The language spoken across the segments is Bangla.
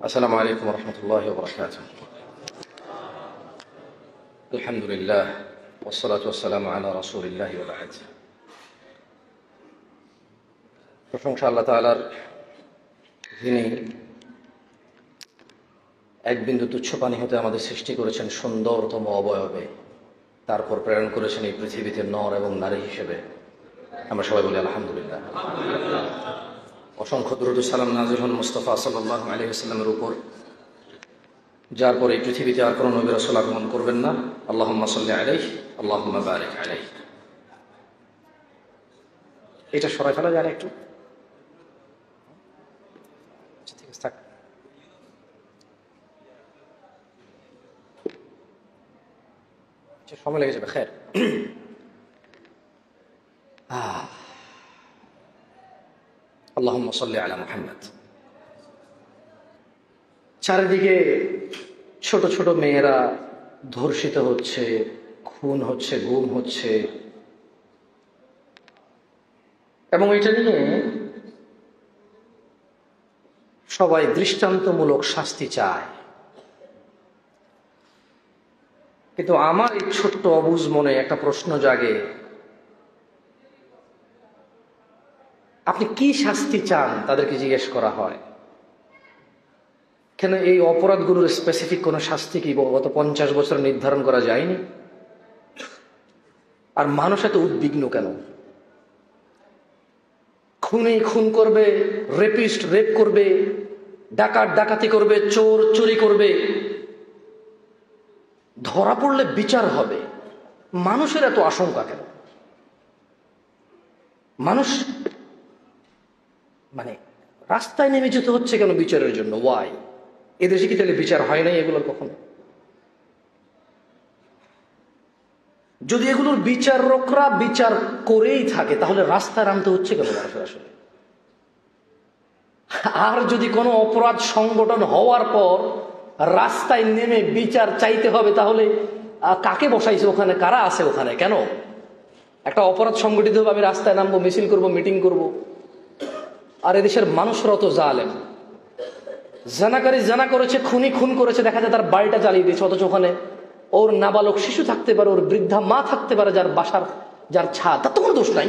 আসসালামু আলাইকুম ওয়া রাহমাতুল্লাহি ওয়া বারাকাতুহু। আলহামদুলিল্লাহ ওয়াসসালাতু ওয়াসসালামু আলা রাসূলিল্লাহি ওয়া বা'দ। প্রশংসা আল্লাহ তাআলার, যিনি এক বিন্দু তুচ্ছ পানি হতে আমাদের সৃষ্টি করেছেন সুন্দরতম অবয়বে, তারপর প্রেরণ করেছেন এই পৃথিবীতে নর এবং নারী হিসেবে। আমরা সবাই বলি আলহামদুলিল্লাহ। অসংখ্য দুরূদ ও সালাম নাযিল হন মুস্তাফা সাল্লাল্লাহু আলাইহি ওয়াসাল্লামের উপর, যার পর এই পৃথিবীতে আর কোনো নবী রাসূল আগমন করবেন না। আল্লাহুম্মা সাল্লি আলাইহি আল্লাহুম্মা বারিক আলাইহি। এটা সরাই ফেলা যায় না একটু? ঠিক আছে, থাক। সময় লেগে যাবে। খের, আল্লাহুম্মা সাল্লি আলা মুহাম্মদ। চারিদিকে ছোট ছোট মেয়েরা ধর্ষিত হচ্ছে, খুন হচ্ছে, গুম হচ্ছে, এবং এটা নিয়ে সবাই দৃষ্টান্তমূলক শাস্তি চায়। কিন্তু আমার এই ছোট্ট অবুঝ মনে একটা প্রশ্ন জাগে, আপনি কি শাস্তি চান? তাদেরকে জিজ্ঞেস করা হয়, কেন এই অপরাধগুলোর স্পেসিফিক কোনো শাস্তি কি গত 50 বছর নির্ধারণ করা যায়নি? আর মানুষ এত উদ্বিগ্ন কেন? খুনি খুন করবে, রেপিস্ট রেপ করবে, ডাকাত ডাকাতি করবে, চোর চুরি করবে, ধরা পড়লে বিচার হবে। মানুষের এত আশঙ্কা কেন? মানুষ রাস্তায় নেমে যেতে হচ্ছে কেন বিচারের জন্য? ওয়াই? এদেশে কি তাহলে বিচার হয় নাই এগুলোর কখনো? যদি এগুলোর বিচারকরা বিচার করেই থাকে, তাহলে রাস্তায় নামতে হচ্ছে কেন মানুষের আসলে? আর যদি কোনো অপরাধ সংগঠন হওয়ার পর রাস্তায় নেমে বিচার চাইতে হবে, তাহলে কাকে বসাইছে ওখানে? কারা আছে ওখানে? কেন একটা অপরাধ সংগঠিত হবে, আমি রাস্তায় নামবো, মিছিল করব, মিটিং করব? আর এদেশের মানুষরা তো জালেম। জানাকারী জানা করেছে, খুনি খুন করেছে, দেখা যায় তার বাড়িটা জ্বালিয়ে দিয়েছে, অথচ ওখানে ওর নাবালক শিশু থাকতে পারে, ওর বৃদ্ধা মা থাকতে পারে, যার বাসার যার ছাদ, তার তো কোনো দোষ নাই,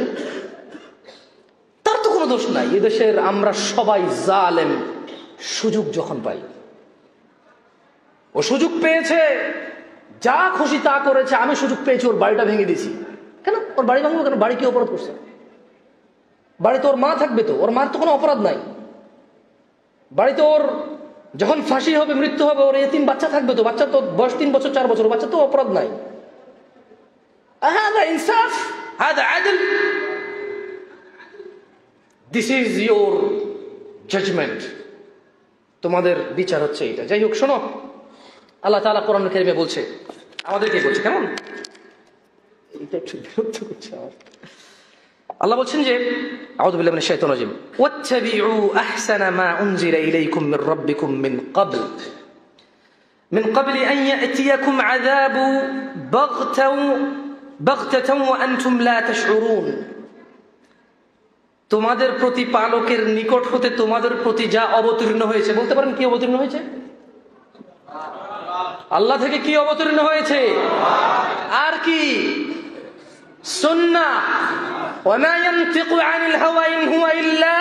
তার তো কোনো দোষ নাই। এদেশের আমরা সবাই জালেম। সুযোগ যখন পাই, ও সুযোগ পেয়েছে, যা খুশি তা করেছে। আমি সুযোগ পেয়েছি, ওর বাড়িটা ভেঙে দিয়েছি। কেন ওর বাড়ি ভাঙবো? কেন? বাড়ি কি অপরাধ করছে? বাড়িতে ওর মা থাকবে তো, ওর মার তো কোনো অপরাধ নাই। বাড়িতে ওর যখন ফাঁসি হবে, মৃত্যু হবে, ওর এতিম বাচ্চা থাকবে তো, বাচ্চা তো বয়স 3 বছর 4 বছর, বাচ্চা তো অপরাধ নাই। হাদা ইনসাফ, হাদা আদল। This is your judgement. তোমাদের বিচার হচ্ছে এটা। যাই হোক, শোনো, আল্লাহ তাআলা কোরআন কারীমে বলছে, আমাদেরকে বলছে, কেমন এটা একটু বিরক্ত করছে আমার। আল্লাহ বলছেন যে, আউযু বিল্লাহি মিনাশ শাইতানির রাজিম, ওয়াত্তাবিউ আহসানা মা উনজিলা ইলাইকুম মির রাব্বিকুম মিন ক্বাবলি আন ইয়াতিয়াকুম আযাবু বাগতাতাও ওয়া আনতুম লা তাশউরুন। তোমাদের প্রতিপালকের নিকট হতে তোমাদের প্রতি যা অবতীর্ণ হয়েছে। বলতে পারেন কি অবতীর্ণ হয়েছে? আল্লাহ থেকে কি অবতীর্ণ হয়েছে? আর কি? সুন্নাহ। ওয়া মা ইয়ানতিকু আনিল হাওয়া ইন হুয়া ইল্লা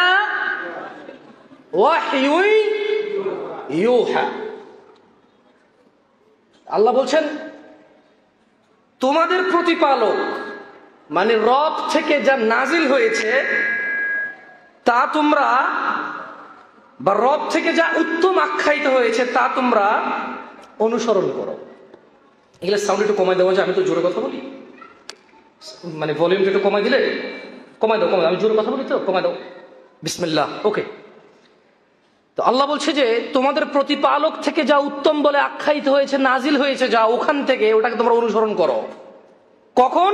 ওয়াহয়ুন ইউহা। আল্লাহ বলছেন, তোমাদের প্রতিপালক মানে রব থেকে যা নাজিল হয়েছে তা তোমরা, বা রব থেকে যা উত্তম আখ্যায়িত হয়েছে তা তোমরা অনুসরণ করো। এগুলো সাউন্ড একটু কমাই দেওয়া যায়? আমি তো জোরে কথা বলি, ভলিউমটা একটু কমাই দিলে, কমাই দাও, আমি জোরে কথা বলি তো, কমাই দাও। বিসমিল্লাহ। ওকে। তো আল্লাহ বলছে যে তোমাদের প্রতিপালক থেকে যা উত্তম বলে আখ্যায়িত হয়েছে, নাজিল হয়েছে যা, ওখান থেকে ওটাকে তোমরা অনুসরণ করো। কখন?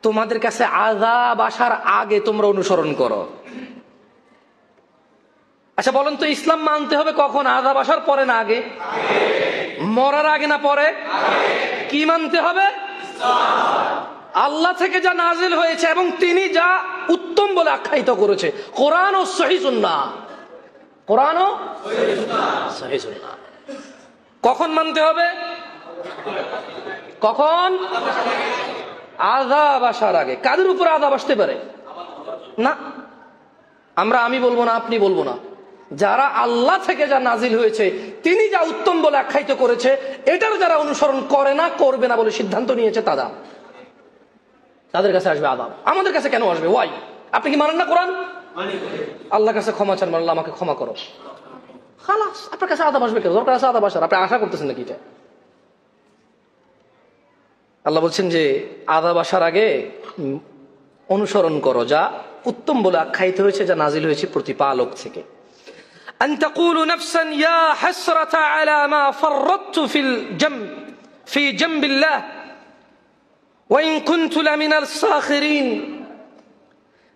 তোমাদের কাছে আযাব আসার আগে তোমরা অনুসরণ করো। আচ্ছা বলেন তো, ইসলাম মানতে হবে কখন? আযাব আসার পরে না আগে? মরার আগে না পরে? কি মানতে হবে? আল্লাহ থেকে যা নাজিল হয়েছে এবং তিনি যা উত্তম বলে আখ্যায়িত করেছে, কোরআন ও সহিহ সুন্নাহ। কোরআন ও সহিহ সুন্নাহ। কখন মানতে হবে? কখন? আযাব আসার আগে। কাদের উপর আযাব আসতে পারে? না, আমি বলবো না, আপনি বলবো না, যারা আল্লাহ থেকে যা নাজিল হয়েছে তিনি যা উত্তম বলে আখ্যায়িত করেছে এটার যারা অনুসরণ করে না, করবে না বলে সিদ্ধান্ত নিয়েছে তাদের কাছে আসবে আযাব। আমাদের কাছে কেন আসবে? ওয়াই? আপনি কি মানেন না কোরআন? আল্লাহর কাছে ক্ষমা চান, আল্লাহ আমাকে ক্ষমা করো, খালাস। আপনার কাছে আযাব আসবে কেন? দরকার আছে আযাব আসার? আপনি আশা করতেছেন নাকি এটা? আল্লাহ বলছেন যে আযাব আসার আগে অনুসরণ করো যা উত্তম বলে আখ্যায়িত হয়েছে, যা নাজিল হয়েছে প্রতিপালক থেকে। আন তাকুলু নাফসান ইয়া হাসরাতা আলা মা ফাররাতু ফি জামবিল্লাহ ওয়া ইন কুনতু লামিনাল সাখিরিন।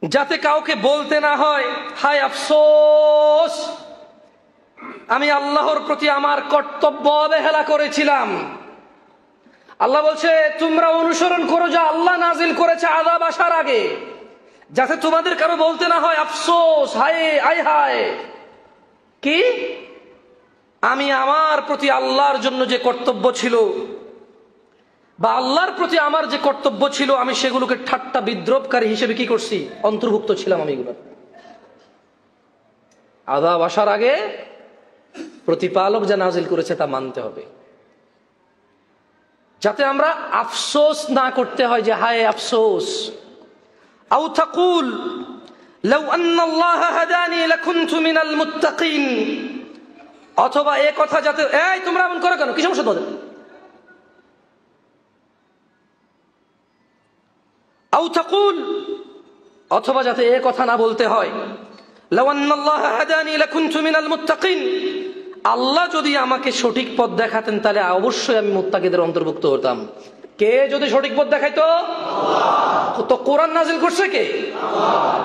যাতে কাউকে বলতে না হয় হায় আফসোস, আমি আল্লাহর প্রতি আমার কর্তব্য অবহেলা করেছিলাম। আল্লাহ বলছে তোমরা অনুসরণ করো যা আল্লাহ নাজিল করেছে আযাব আসার আগে, যাতে তোমাদের কারো বলতে না হয় আফসোস, হায় আয় হায়, কি আমি আমার প্রতি আল্লাহর জন্য যে কর্তব্য ছিল বা আল্লাহর প্রতি আমার যে কর্তব্য ছিল আমি সেগুলোকে ঠাট্টা বিদ্রোপকারী হিসেবে কি করছি? অন্তর্ভুক্ত ছিলাম আমি এগুলো। আযাব আসার আগে প্রতিপালক যা নাজিল করেছে তা মানতে হবে, যাতে আমরা আফসোস না করতে হয় যে হায় আফসোস। আও তাকুল লাউ আন্নাল্লাহ হাদানি লাকুনতু মিনাল মুত্তাকিন। অথবা এই কথা যাতে, এই তোমরা এমন করো কেন, কি সমস্যা তোমাদের? আও তাকুল, অথবা যাতে এই কথা না বলতে হয় লাউ আন্নাল্লাহ হাদানি লাকুনতু মিনাল মুত্তাকিন, আল্লাহ যদি আমাকে সঠিক পথ দেখাতেন তাহলে অবশ্যই আমি মুত্তাকিদের অন্তর্ভুক্ত হতাম। কে যদি সঠিক পথ দেখাইতো? তো কোরআন নাজিল করছে কে?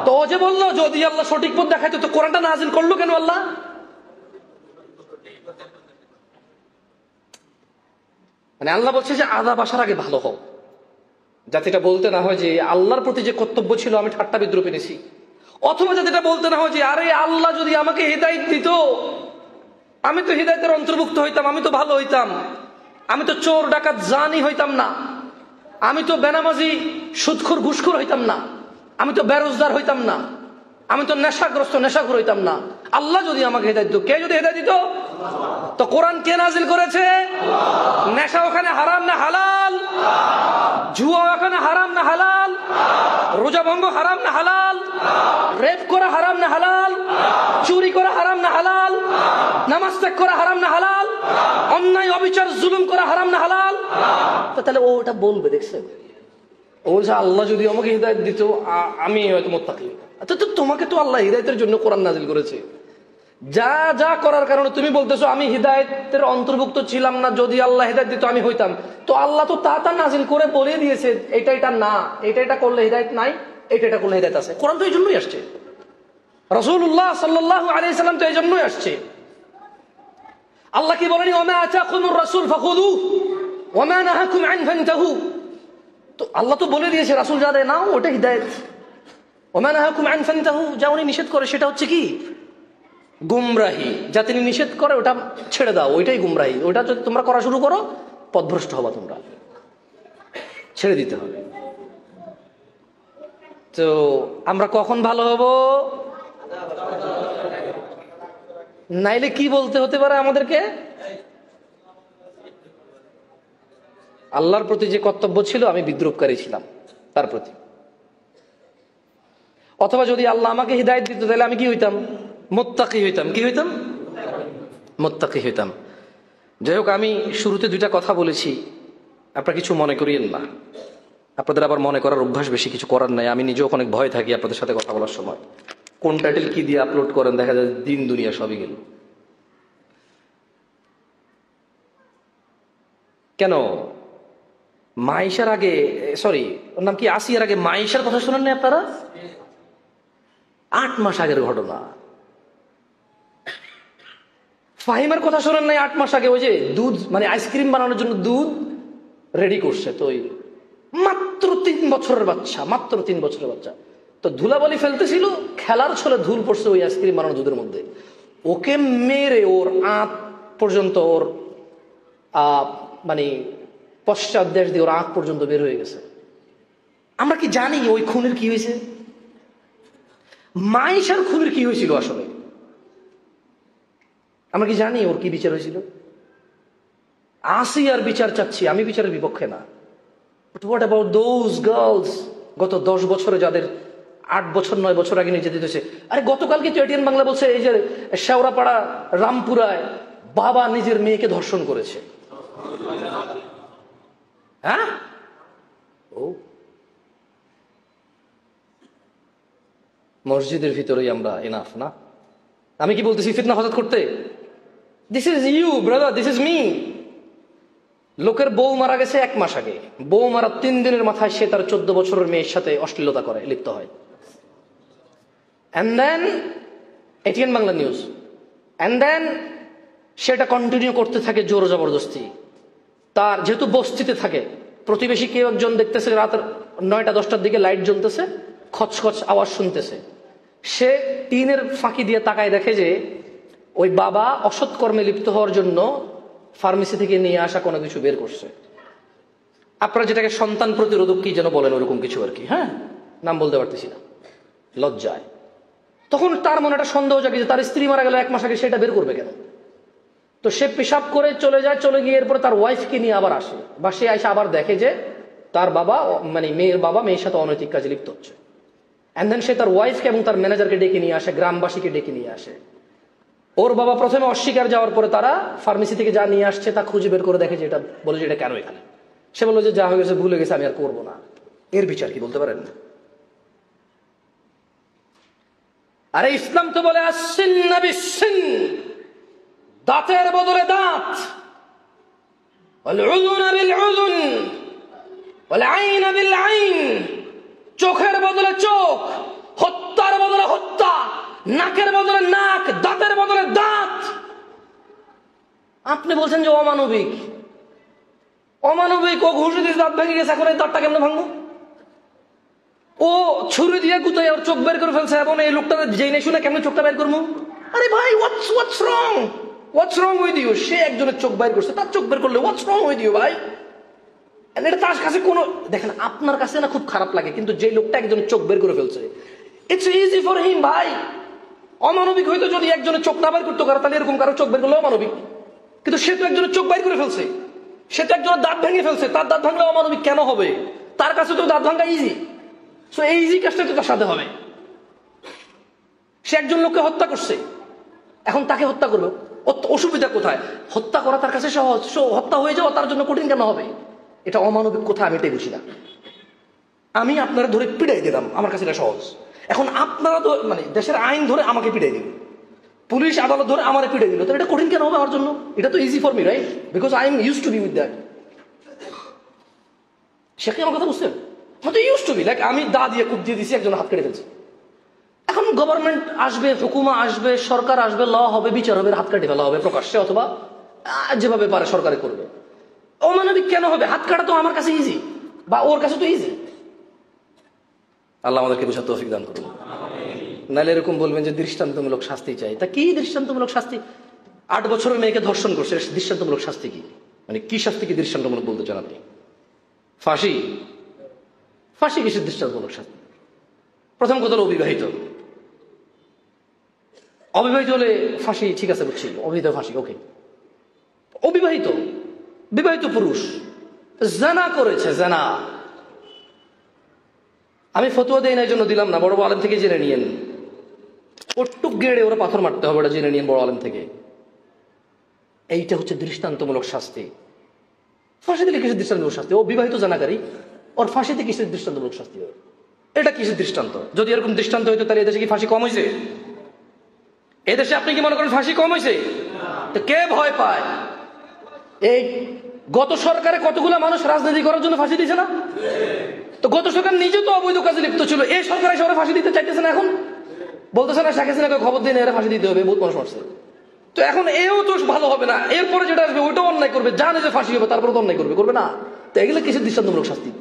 তো যে বললো যদি আল্লাহ সঠিক পথ দেখাইতো তো কোরআনটা নাজিল করলো কেন আল্লাহ? মানে আল্লাহ বলছে যে আযাব আসার আগে ভালো হও, যাতে এটা বলতে না হয় যে আল্লাহর প্রতি যে কর্তব্য ছিল আমি ঠাট্টা বিদ্রুপ এনেছি। অথবা যাতে এটা বলতে না হয় যে আরে আল্লাহ যদি আমাকে হিদায়াত দিত আমি তো হিদায়াতের অন্তর্ভুক্ত হইতাম, আমি তো ভালো হইতাম, আমি তো চোর ডাকাত জানি হইতাম না, আমি তো বেনামাজি সুদখোর ঘুষখোর হইতাম না, আমি তো বেরোজগার হইতাম না, আমি তো নেশাগ্রস্ত নেশাখোর হইতাম না। আল্লাহ যদি আমাকে হিদায়াত দিত, কে যদি হিদায়াত দিত? তো কোরআন কে নাজিল করেছে? নেশা ওখানে হারাম না হালাল? জুয়া ওখানে হারাম না হালাল? রোজা ভঙ্গ হারাম না হালাল? রেপ করা হারাম না হালাল? চুরি করা হারাম না হালাল? নামাজ ত্যাগ করা হারাম না হালাল? অন্যায় অবিচার জুলুম করা হারাম না হালাল? তো তাহলে ও ওটা বলবে, দেখছেন? ও বলছে আল্লাহ যদি আমাকে হিদায়াত দিত আমি হয়তো মুত্তাকি। তো তোমাকে তো আল্লাহ হিদায়াতের জন্য কোরআন নাজিল করেছে। যা যা করার কারণে তুমি বলতেছো আমি হিদায়াতের অন্তর্ভুক্ত ছিলাম না, যদি আল্লাহ হিদায়াত দিত আমি হইতাম, তো আল্লাহ তো তা নাজিল করে বলে দিয়েছে এটা না, এটা করলে হিদায়াত নাই, এটা করলে হিদায়াত আছে। কোরআন তো এই জন্যই আসছে, রাসূলুল্লাহ সাল্লাল্লাহু আলাইহি সাল্লাম তো এই জন্যই আসছে। আল্লাহ কি বলেনি ওয়া মা আতাকুমুর রাসূল ফাখুযুহু ওয়া মা নাহাকুম আন ফান্তাহু? তো আল্লাহ তো বলে দিয়েছে রাসূল যা দেয় নাও, ওটা হিদায়াত। ওয়া মা নাহাকুম আন ফান্তাহু, যা উনি নিষেধ করে সেটা হচ্ছে কি? গুমরাহি। যা তিনি নিষেধ করে ওটা ছেড়ে দাও, ওইটাই গুমরাহি। ওইটা যদি তোমরা করা শুরু করো পথভ্রষ্ট হবা, তোমরা ছেড়ে দিতে হবে। তো আমরা কখন ভালো হব? নাইলে কি বলতে হতে পারে আমাদেরকে? আল্লাহর প্রতি যে কর্তব্য ছিল আমি বিদ্রুপকারী ছিলাম তার প্রতি। অথবা যদি আল্লাহ আমাকে হিদায়াত দিত তাহলে আমি কি হইতাম? মুত্তাকি হইতাম। কি হইতাম? মুত্তাকি হইতাম। যাই হোক, আমি শুরুতে দুইটা কথা বলেছি, আপনারা কিছু মনে করিয়েন না। আপনাদের আবার মনে করার অভ্যাস বেশি, কিছু করার নাই। আমি নিজেও অনেক ভয় থাকি আপনাদের সাথে কথা বলার সময়, কোন টাইটেল কি দিয়ে আপলোড করেন, দেখা যায় দিন দুনিয়া সবই গেল। কেন মাইশার আগে, সরি ওর নাম কি, আসিয়ার আগে মাইশার কথা শোনেন না আপনারা? 8 মাস আগের ঘটনা। ফাহিমার কথা শোনেন নাই? 8 মাস আগে ওই যে দুধ, মানে আইসক্রিম বানানোর জন্য দুধ রেডি করছে, তো ওই মাত্র 3 বছরের বাচ্চা, মাত্র 3 বছরের বাচ্চা, তো ধুলাবালি ফেলতেছিল, খেলার ছলে ধুল পড়ছে ওই আইসক্রিম বানানোর দুধের মধ্যে। ওকে মেরে ওর আঁত পর্যন্ত, ওর মানে পশ্চাৎ দেশ দিয়ে ওর আঁত পর্যন্ত বের হয়ে গেছে। আমরা কি জানি ওই খুনের কি হয়েছে? মাইশার খুনের কি হয়েছিল আসলে? আমরা কি জানি ওর কি বিচার হয়েছিল? আসিয়ার বিচার চাচ্ছি, আমি বিচারের বিপক্ষে না। But what about those girls? গত 10 বছরে যাদের 8 বছর 9 বছর আগে নির্যাতিত হয়েছে। আরে গতকালকে তো এটিএন বাংলা বলছে এই যে শেওড়াপাড়া রামপুরায় বাবা নিজের মেয়েকে ধর্ষণ করেছে। হ্যাঁ, ও মসজিদের ভিতরেই আমরা এনাফ না? আমি কি বলতেছি ফিতনা ফাসাদ করতে? This is you brother, this is me. লোকের বউ মারা গেছে 1 মাস আগে, বউ মারা 3 দিনের মাথায় সে তার 14 বছরের মেয়ের সাথে অশ্লীলতা করে, লিপ্ত হয়। And then ATN Bangla news, and then সেটা কন্টিনিউ করতে থাকে জোর জবরদস্তি। তার যেহেতু বস্তিতে থাকে, প্রতিবেশী কেউ একজন দেখতেছে রাত 9টা-10টার দিকে লাইট জ্বলতেছে, খচখচ আওয়াজ শুনতেছে। সে টিনের ফাঁকি দিয়ে তাকায়, দেখে যে ওই বাবা অসৎ কর্মে লিপ্ত হওয়ার জন্য ফার্মেসি থেকে নিয়ে আসা কোনো কিছু বের করছে। আপনারা যেটাকে সন্তান প্রতিরোধক কি যেন বলেন, ওরকম কিছু আর কি, হ্যাঁ, নাম বলতে পারতেছি না লজ্জায়। তখন তার মনে একটা সন্দেহ জাগে যে তার স্ত্রী মারা গেল 1 মাস আগে, সেটা বের করবে কেন? তো সে পেশাব করে চলে যায়, চলে গিয়ে এরপরে তার ওয়াইফকে নিয়ে আবার আসে, বা সে এসে আবার দেখে যে তার বাবা, মানে মেয়ের বাবা মেয়ের সাথে অনৈতিক কাজে লিপ্ত হচ্ছে। অ্যান্ড দেন সে তার ওয়াইফকে এবং তার ম্যানেজারকে ডেকে নিয়ে আসে, গ্রামবাসীকে ডেকে নিয়ে আসে। ওর বাবা প্রথমে অস্বীকার, যাওয়ার পরে তারা ফার্মেসি থেকে যা নিয়ে আসছে তা খুঁজে বের করে দেখে যে এটা, বলে যে এটা কেন এখানে। সে বললো যে যা হয়ে গেছে ভুলে গেছে, আমি আর করবো না। এর বিচার কি বলতে পারেন? আরে ইসলাম তো বলে আসছেন না বিসিন, দাঁতের বদলে দাঁত, চোখের বদলে চোখ, হত্যার বদলে হত্যা, নাকের বদলে নাক, দাঁতের বদলে দাঁত। আপনি বলছেন যে অমানবিক, অমানবিক। ও ঘুষি দিয়ে দাঁত ভেঙে গেছে, এখন এই দাঁতটা কেমন ভাঙবো? ও ছুরি দিয়ে গুতাই ওর চোখ বের করে ফেলছে, এবং এই লোকটা জেনে শুনে কেমন চোখটা বের করবো? আরে ভাই, হোয়াটস রং, হোয়াটস রং উইথ ইউ? সে একজনের চোখ বের করছে, তার চোখ বের করলে হোয়াটস রং উইথ ইউ ভাই? এটা তার কাছে কোনো, দেখেন আপনার কাছে না খুব খারাপ লাগে, কিন্তু যে লোকটা একজনের চোখ বের করে ফেলছে, ইটস ইজি ফর হিম ভাই। অমানবিক হয়তো যদি একজনের চোখ না বের করতে পারে, তাহলে এরকম কারো চোখ বের করলে অমানবিক। কিন্তু সে তো একজনের চোখ বের করে ফেলছে, সে তো একজনের দাঁত ভেঙে ফেলছে, তার দাঁত ভাঙলে অমানবিক কেন হবে? তার কাছে তো দাঁত ভাঙা ইজি। সো এই ইজি কাজটা তো তার সাথে হবে। সে একজন লোককে হত্যা করছে, এখন তাকে হত্যা করবে, অসুবিধা কোথায়? হত্যা করা তার কাছে সহজ, হত্যা হয়ে যাওয়া তার জন্য কঠিন কেন হবে? এটা অমানবিক কোথায় আমি এটাই বুঝি না। আমি আপনারা ধরে পিড়াই দিলাম, আমার কাছে এটা সহজ। এখন আপনারা তো মানে দেশের আইন ধরে আমাকে পিড়াই দিল, পুলিশ আদালত ধরে আমার পিড়াই দিল, তো এটা কঠিন কেন হবে আমার জন্য? এটা তো easy for me, right? Because I am use to be with that. সে কি আমার কথা বুঝছেন? হয়তো ইউজ টু বি, লাইক আমি দা দিয়ে কুপ দিয়ে দিছি, একজন হাত কেটে ফেলছে। এখন গভর্নমেন্ট আসবে, হুকুমা আসবে, সরকার আসবে, ল হবে, বিচার হবে, হাত কাটে ফেলা হবে প্রকাশ্যে, অথবা যেভাবে পারে সরকারে করবে। অমানবিক কেন হবে? হাত কাটা তো আমার কাছে ইজি, বা ওর কাছে তো ইজি। আল্লাহ আমাদেরকে বুঝার তৌফিক দান করুন। নাহলে এরকম বলবেন যে দৃষ্টান্তমূলক শাস্তি চাই। তা কি দৃষ্টান্তমূলক শাস্তি? 8 বছরের মেয়েকে ধর্ষণ করছে, দৃষ্টান্তমূলক শাস্তি কি? মানে কি শাস্তি কি দৃষ্টান্তমূলক বলতে চান আপনি? ফাঁসি? ফাঁসি কিসের দৃষ্টান্তমূলক শাস্তি? প্রথম কথা হলো অবিবাহিত। অবিবাহিত হলে ফাঁসি ঠিক আছে, বুঝছি, অবিবাহিত ফাঁসি ওকে। অবিবাহিত, বিবাহিত পুরুষ জানা করেছে, জানা। আমি ফতোয়া দেই না, এই জন্য দিলাম না, বড় আলেম থেকে জেনে নিয়েন। কটুক গেড়ে ওরা পাথর মারতে হবে, এটা জেনে নিয়েন বড় আলেম থেকে। এইটা হচ্ছে দৃষ্টান্তমূলক শাস্তি। ফাঁসি দিলে কিসের দৃষ্টান্তমূলক শাস্তি? ও বিবাহিত জানাকারী, ওর ফাঁসিতে কিসের দৃষ্টান্তমূলক শাস্তি হবে? এটা কিসের দৃষ্টান্ত? যদি এরকম দৃষ্টান্ত হইতো তাহলে এদেশে কি ফাঁসি কম হয়েছে? এদেশে আপনি কি মনে করেন ফাঁসি কম হয়েছে? তো কে ভয় পায়? এই গত সরকারে কতগুলো মানুষ রাজনীতি করার জন্য ফাঁসি দিয়েছে না? তো গত সরকার নিজে তো অবৈধ কাজে লিপ্ত ছিল, এই সরকার এসে ফাঁসি দিতে চাইতেছে না। এখন বলতেছে না শেখ হাসিনাকে খবর দিয়ে এরা ফাঁসি দিতে হবে, বহুত মানুষ মারছে। তো এখন এও তো ভালো হবে না, এরপরে যেটা আসবে ওইটাও অন্যায় করবে, জানে যে ফাঁসি হবে, তারপরে তো অন্যায় করবে, করবে না? তো এগুলো কিসের দৃষ্টান্তমূলক শাস্তি?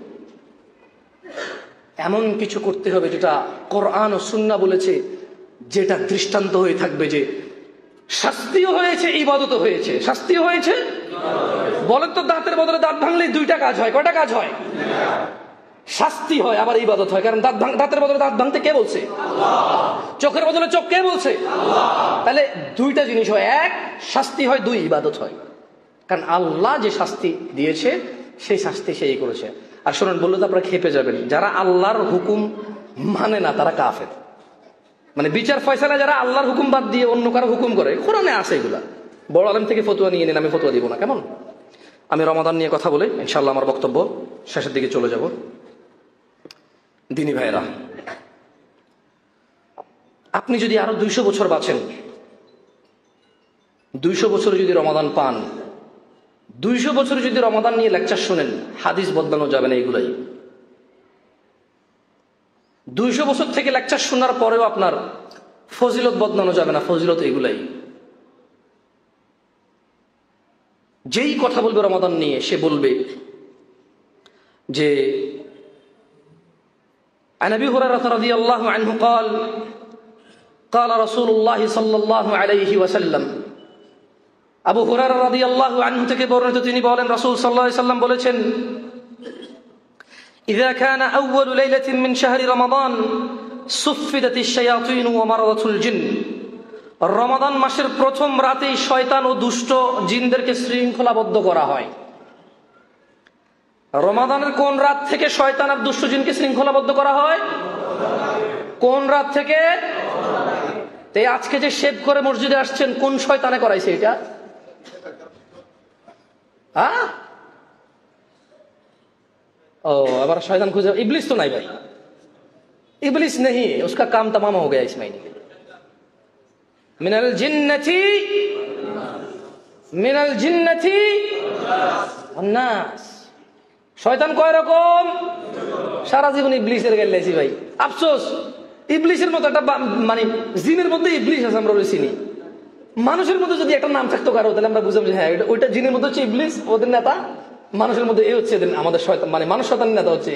এমন কিছু করতে হবে যেটা কোরআন ও সুন্নাহ বলেছে, যেটা দৃষ্টান্ত হয়ে থাকবে যে শাস্তিও হয়েছে, ইবাদতও হয়েছে। শাস্তিও হয়েছে, বলেন তো, দাঁতের বদলে দাঁত ভাঙলে দুইটা কাজ হয়, কয়টা কাজ হয়? শাস্তি হয়, আবার ইবাদত হয়। কারণ দাঁতের বদলে দাঁত ভাঙতে কে বলছে? চোখের বদলে চোখ কে বলছে? তাহলে দুইটা জিনিস হয়, এক শাস্তি হয়, দুই ইবাদত হয়। কারণ আল্লাহ যে শাস্তি দিয়েছে সেই শাস্তি সেই করেছে। আর শোনেন, বললে তো আপনারা খেপে যাবেন, যারা আল্লাহর হুকুম মানে না তারা কাফের। মানে বিচার ফয়সালা যারা আল্লাহর হুকুম বাদ দিয়ে অন্য কারো হুকুম করে, কোরআনে আছে এগুলা। বড় আলেম থেকে ফতুয়া নিয়ে নিন, আমি ফতুয়া দিব না, কেমন? আমি রমাদান নিয়ে কথা বলে ইনশাআল্লাহ আমার বক্তব্য শেষের দিকে চলে যাব। দিনী ভাইরা, আপনি যদি আরো 200 বছর বাঁচেন, 200 বছর যদি রমাদান পান, 200 বছর যদি রমাদান নিয়ে লেকচার শুনেন, হাদিস বদলানো যাবে না এগুলাই। 200 বছর থেকে লেকচার শোনার পরেও আপনার ফজিলত বদলানো যাবে না, ফজিলত এগুলাই। যেই কথা বলবে রমাদান নিয়ে, সে বলবে যে عن أبي هريرة رضي الله عنه قال قال رسول الله صلى الله عليه وسلم আবু হুরায়রা রাদিয়াল্লাহু আনহু থেকে বর্ণিত, তিনি বলেন রাসূল সাল্লাল্লাহু আলাইহি ওয়াসাল্লাম বলেছেন, إذا كان أول ليلة من شهر رمضان صفدت الشياطين ومرضت الجن। রমাদান মাসের প্রথম রাতেই শয়তান ও দুষ্ট জিনদেরকে শৃঙ্খলাবদ্ধ করা হয়। রমাদানের কোন রাত থেকে শয়তান আর দুষ্ট জিনকে শৃঙ্খলাবদ্ধ করা হয়? কোন রাত থেকে? তাই আজকে যে শেভ করে মসজিদে আসছেন, কোন শয়তানে করাইছে এটা? হ্যাঁ, ও আবার শয়তান খুঁজে, ইবলিস তো নাই ভাই, ইবলিস नहीं, उसका काम तमाम हो गया इस महीने के लिए। मिनल जिन्नति अन्नास। শয়তান কয় রকম? সারা জীবন ইবলিসের গেলেছি ভাই, আফসোস ইবলিসের মতো একটা মানে জিনের মধ্যে ইবলিস আছে, আমরা চিনি। মানুষের মধ্যে যদি একটা নাম থাকতো কারো, তাহলে আমরা বুঝলাম যে হ্যাঁ ওইটা জিনের মধ্যে হচ্ছে ইবলিস, ওদের নেতা। মানুষের মধ্যে এই হচ্ছে আমাদের শয়তান, মানে মানুষ শয়তানের নেতা হচ্ছে।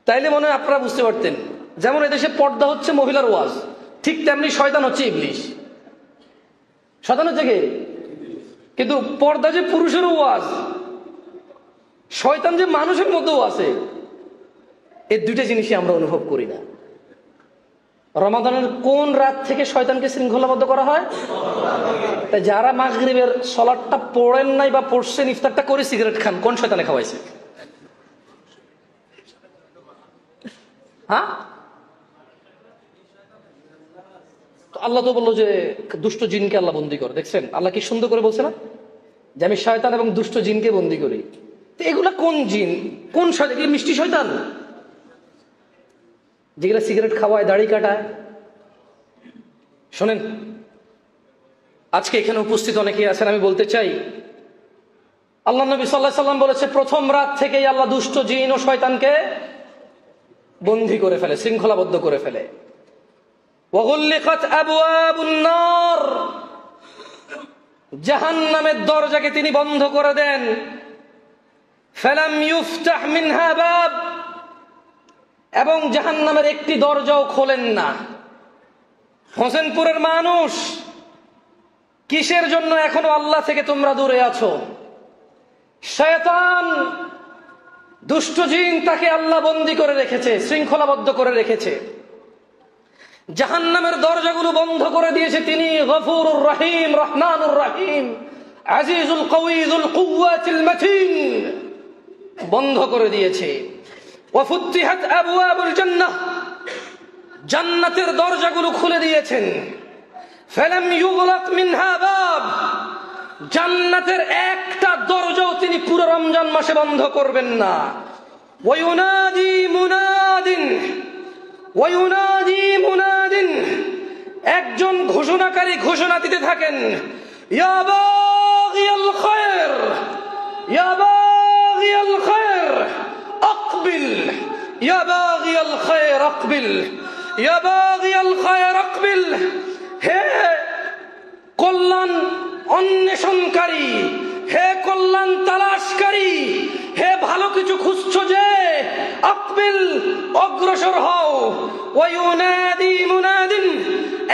তাইলে মনে হয় আপনারা বুঝতে পারতেন, যেমন এদেশে পর্দা হচ্ছে মহিলার ওয়াজ, ঠিক তেমনি শয়তান হচ্ছে ইবলিস। শয়তান হচ্ছে কে? কিন্তু পর্দা যে পুরুষের ওয়াজ, শয়তান যে মানুষের মধ্যেও আছে, এই দুইটা জিনিসই আমরা অনুভব করি না। রমাদানের কোন রাত থেকে শয়তানকে শৃঙ্খলাবদ্ধ করা হয়? তাই যারা মাগরিবের সালাতটা পড়েন নাই বা পড়ছেন, ইফতারটা করে সিগারেট খান, কোন শয়তানে খাওয়াইছে? হ্যাঁ, আল্লাহ তো বললো যে দুষ্ট জিনকে আল্লাহ বন্দী করে। দেখছেন আল্লাহ কি সুন্দর করে বলছে না, যে আমি শয়তান এবং দুষ্ট জিনকে বন্দী করি। তো এগুলা কোন জিন, কোন শয়তান? মিষ্টি শয়তান যেগুলা সিগারেট খাওয়ায়, দাড়ি কাটায়। শোনেন, আজকে এখানে উপস্থিত অনেকেই আছেন, আমি বলতে চাই, আল্লাহ নবী সাল্লাল্লাহু আলাইহি ওয়াসাল্লাম বলেছে, প্রথম রাত থেকেই আল্লাহ দুষ্ট জিন ও শয়তানকে বন্দী করে ফেলে, শৃঙ্খলাবদ্ধ করে ফেলে। ওয়াগুল্লিকাত আবওয়াবুন নার, জাহান্নামের দরজাকে তিনি বন্ধ করে দেন। ফালাম ইউফতাহ মিনহা বাব, এবং জাহান্নামের একটি দরজাও খোলেন না। হোসেনপুরের মানুষ, কিসের জন্য এখনো আল্লাহ থেকে তোমরা দূরে আছো? শয়তান, দুষ্ট জিন, তাকে আল্লাহ বন্দী করে রেখেছে, শৃঙ্খলাবদ্ধ করে রেখেছে। জাহান্নামের দরজাগুলো বন্ধ করে দিয়েছে তিনি, গফুরুর রহিম, রহমানুর রহিম, আজিজুল কওয়িজুল কুওয়াতিল মাতিন, বন্ধ করে দিয়েছে। ওয়াফুতিহাত আবওয়াবুল জান্নাহ, জান্নাতের দরজাগুলো খুলে দিয়েছেন। ফালাম ইউগলাক মিনহা বাব, জান্নাতের একটা দরজাও তিনি পুরো রমজান মাসে বন্ধ করবেন না। ওয়ায়ুনাদি মুনাদিন, ওয়ায়ুনাদি মুনাদিন, একজন ঘোষণাকারী ঘোষণা দিতে থাকেন, ইয়া বাগিয়াল খায়র, ইয়া বাগিয়াল খায়র আকবিল, ইয়া বাগিয়াল খায়র আকবিল, ইয়া বাগিয়াল খায়র আকবিল। হে কল্যাণ অন্বেষণকারী, হে কল্যাণ তালাশকারী, হে ভালো কিছু খুঁজছো যে, আকবিল, অগ্রসর হও। ওয়ায়ুনাদি মুনাদিন,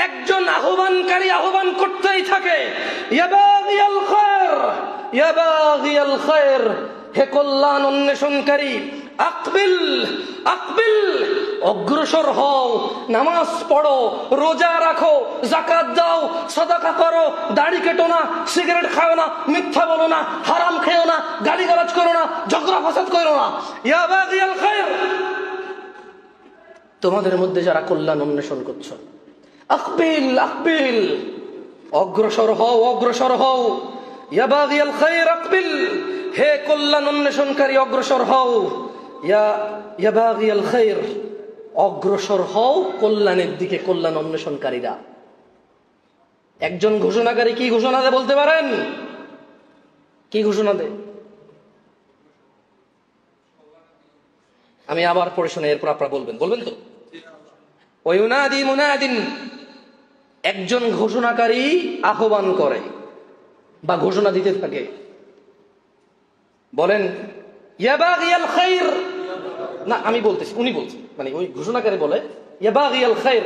একজন আহ্বানকারী আহ্বান করতেই থাকে, ইয়া বাগিয়াল খায়র, ইয়া বাগিয়াল খায়র, হে কল্যাণ অন্বেষণকারী, আকবিল আকবিল, অগ্রসর হও, নামাজ পড়ো, রোজা রাখো, যাকাত দাও, সাদাকা করো, দাড়ি কেটো না, সিগারেট খাও না, মিথ্যা বলো না, হারাম খেও না, গালিগালাজ করো না, ঝগড়া ফাসাদ করো না। ইয়া বাগিয়াল খায়র, তোমাদের মধ্যে যারা কল্যাণ অন্বেষণ করছো, আকবিল আকবিল, অগ্রসর হও, অগ্রসর হও। ইয়া বাগিয়াল খায়র আকবিল, হে কল্যাণ অন্বেষণকারী অগ্রসর হও। ইয়া বাগিয়াল খায়র, অগ্রসর হও কল্যাণের দিকে, কল্যাণ অন্বেষণকারীরা। একজন ঘোষণাকারী কি ঘোষণা দেয় বলতে পারেন? কি ঘোষণা দেয়? আমি আবার পড়ে শুনে এরপর আপনারা বলবেন, বলবেন তো? ওয়ুনাদি মুনাদিন, একজন ঘোষণাকারী আহ্বান করে বা ঘোষণা দিতে থাকে, বলেন ইয়া বাগিয়াল খায়র, না আমি বলতেছি, উনি বলছেন, মানে ওই ঘোষণাকারী বলে ইয়া বাগিয়াল খায়র,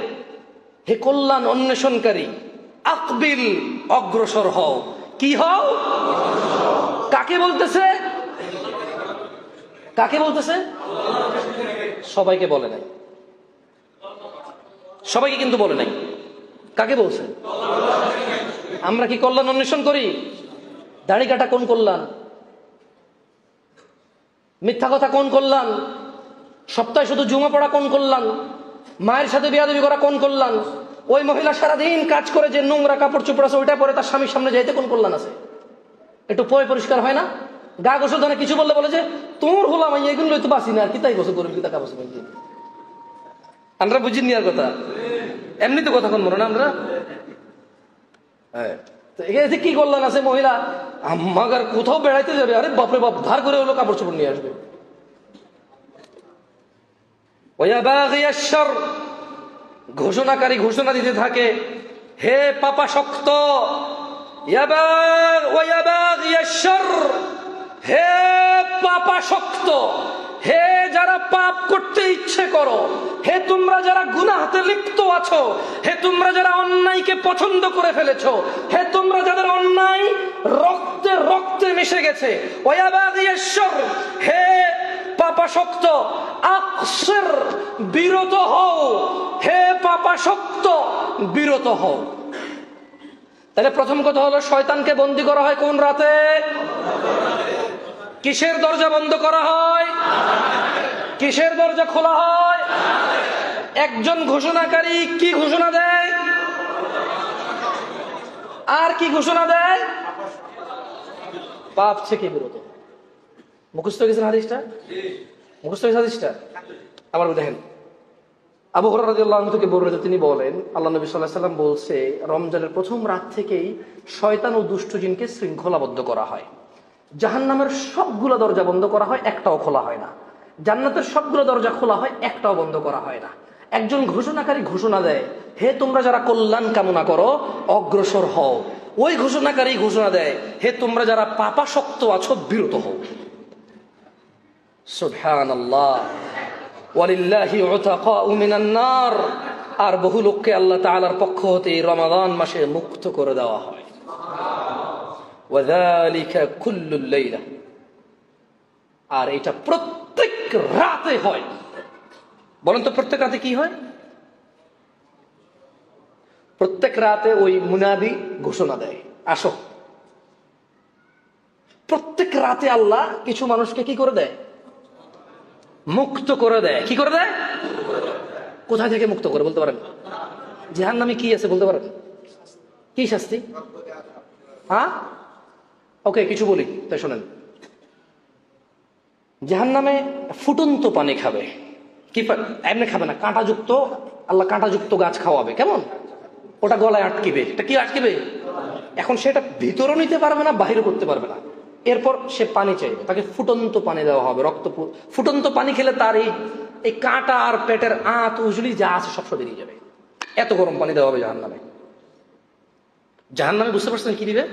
হে কল্যাণ অন্বেষণকারী, আকবিল, অগ্রসর হও। কি হও? কাকে বলতেছে? কাকে বলতেছে? সবাইকে বলে নাই, সবাইকে কিন্তু বলে নাই। কাকে বলছে? আমরা কি কল্যাণ অন্বেষণ করি? দাড়ি কাটা কোন কল্যাণ? মিথ্যা কথা কোন কল্যাণ? সপ্তাহে শুধু জুমা পড়া কোন কল্যাণ? মায়ের সাথে বিয়াদবি করা কোন কল্যাণ? ওই মহিলা সারাদিন কাজ করে যে নোংরা কাপড় চোপড় আছে ওইটা পরে তার স্বামীর সামনে যাইতে কোন কল্যাণ আছে? একটু পয় পরিষ্কার হয় না? গা গোসল ধরে কিছু বললে বলে যে তোর হলাম এগুলো তো বাসি না, আর কি তাই গোসল করবি, কি তা কাপড় চোপড়। আমরা বুঝিনি আর কথা, এমনি তো কথা কোন মনে না আমরা। হ্যাঁ, তো কি কল্যাণ আছে? মহিলা আমাগার কোথাও বেড়াইতে যাবে, আরে বাপরে বাপ, ধার করে হলো কাপড় চোপড় নিয়ে আসবে। ঘোষণাকারী ঘোষণা দিতে থাকে, হে পাপাসক্ত, হে পাপাসক্ত, হে যারা পাপ করতে ইচ্ছে করো, হে তোমরা যারা গুনাহতে লিপ্ত আছো, হে তোমরা যারা অন্যায়কে পছন্দ করে ফেলেছো, হে তোমরা যাদের অন্যায় রক্তে রক্তে মিশে গেছে, হে পাপাসক্ত, আকসির, বিরত হও, হে পাপাসক্ত, বিরত হও। তাহলে প্রথম কথা হলো, শয়তানকে বন্দী করা হয় কোন রাতে? কিসের দরজা বন্ধ করা হয়? কিসের দরজা খোলা হয়? একজন ঘোষণাকারী কি ঘোষণা দেয়? আর কি ঘোষণা দেয়? পাপ থেকে বিরত। মুখস্থ গেছেন হাদিসটা? মুখস্থ গেছে হাদিসটা? আবার দেখেন, আবু হুরায়রা রাদিয়াল্লাহু আনহু থেকে বর্ণিত, তিনি বলেন আল্লাহ নবী সাল্লাল্লাহু আলাইহি ওয়াসাল্লাম বলছে, রমজানের প্রথম রাত থেকেই শয়তান ও দুষ্ট জিনকে শৃঙ্খলাবদ্ধ করা হয়। জাহান্নামের সবগুলো দরজা বন্ধ করা হয়, একটাও খোলা হয় না। জান্নাতের সবগুলো দরজা খোলা হয়, একটাও বন্ধ করা হয় না। একজন ঘোষণাকারী ঘোষণা দেয়, হে তোমরা যারা কল্যাণ কামনা করো, অগ্রসর হও। ওই ঘোষণাকারী ঘোষণা দেয়, হে তোমরা যারা পাপাসক্ত আছো, বিরত হও। সুবহানাল্লাহ, ওয়ালিল্লাহি উতাকাউ মিনান নার। আর বহু লোককে আল্লাহ তাআলার পক্ষ হতে রমাদান মাসে মুক্ত করে দেওয়া হয়। ওয়াযালিকা কুল্লুল লাইলা, আর এটা প্রত্যেক রাতে হয়। বলেন তো প্রত্যেক রাতে কি হয়? প্রত্যেক রাতে ওই মুনাদি ঘোষণা দেয়, আসো। প্রত্যেক রাতে আল্লাহ কিছু মানুষকে কি করে দেয়? মুক্ত করে দেয়। কি করে দেয়? কোথায় থেকে মুক্ত করে বলতে পারেন? জাহান্নামে কি আছে বলতে পারেন? কি শাস্তি? হ্যাঁ, ওকে, কিছু বলি তাই শোনেন। জাহান্নামে ফুটন্ত পানি খাবে। কি এমনি খাবে না, কাঁটাযুক্ত, আল্লাহ কাঁটাযুক্ত গাছ খাওয়াবে। কেমন? ওটা গলায় আটকিবে। এটা কি আটকিবে? এখন সেটা ভিতরও নিতে পারবে না, বাহিরও করতে পারবে না। এরপর সে পানি চাইবে, তাকে ফুটন্ত পানি দেওয়া হবে। ফুটন্ত পানি খেলে তার এই কাঁটা আর পেটের আঁত উজলি যা আছে সব বেরিয়ে যাবে। এত গরম পানি দেওয়া হবে জাহান্নামে। জাহান্নামে বুঝতে পারছেন কি দিবে?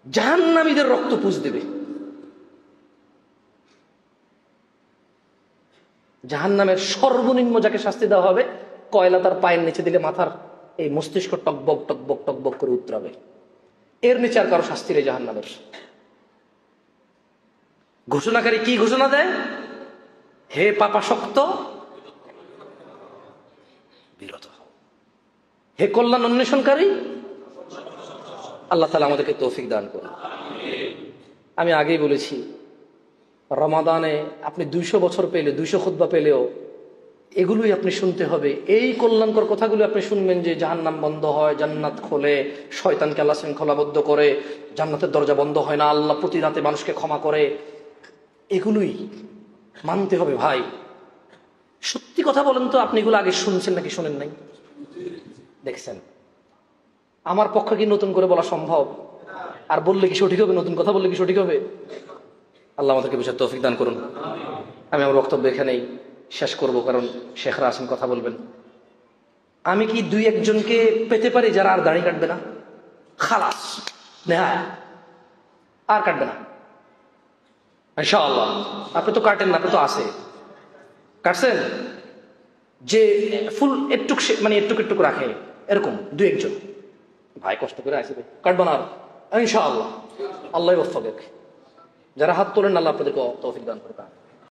জাহান্নামীদের রক্ত পুষ দেবে। জাহান্নামের সর্বনিম্ন যাকে শাস্তি দেওয়া হবে, কয়লা তার পায়ের নিচে দিলে মাথার এই মস্তিষ্ক টকবক টকবক টকবক করে উতরাবে। এর নিচে আর কারো শাস্তি নেই জাহান্নামের। ঘোষণাকারী কি ঘোষণা দেয়? হে পাপাসক্ত বিরত হও, হে কল্যাণ অন্বেষণকারী। আল্লাহ তাআলা আমাদেরকে তৌফিক দান করুন। আমি আগেই বলেছি, রমাদানে আপনি 200 বছর পেলে, 200 খুতবা পেলেও এগুলোই আপনি শুনতে হবে। এই কল্যাণকর কথাগুলো আপনি শুনবেন যে জাহান্নাম বন্ধ হয়, জান্নাত খোলে, শয়তানকে আল্লাহ শৃঙ্খলাবদ্ধ করে, জান্নাতের দরজা বন্ধ হয় না, আল্লাহ প্রতি রাতে মানুষকে ক্ষমা করে। এগুলোই মানতে হবে ভাই। সত্যি কথা বলেন তো, আপনি এগুলো আগে শুনছেন নাকি শোনেন নাই? দেখছেন? আমার পক্ষে কি নতুন করে বলা সম্ভব? আর বললে কি সঠিক হবে? নতুন কথা বললে কি সঠিক হবে? আল্লাহ আমাদেরকে বুঝার তৌফিক দান করুন। আমি আমার বক্তব্য এখানেই শেষ করব, কারণ শেখরা আসেন কথা বলবেন। আমি কি 2-1 জনকে পেতে পারি যারা আর দাড়ি কাটবে না? খালাস, নেহায় আর কাটবে না ইনশাআল্লাহ। আপনি তো কাটেন না, আপনি তো আছে, কাটছেন যে ফুল একটু মানে একটু একটু রাখে, এরকম 2-1 জন ভাই কষ্ট করে আসে, কাটবে না আর ইনশাআল্লাহ। আল্লাহ ওয়াফাক। যারা হাত তোলেন আল্লাহ আপনাদেরকে তৌফিক দান করবে।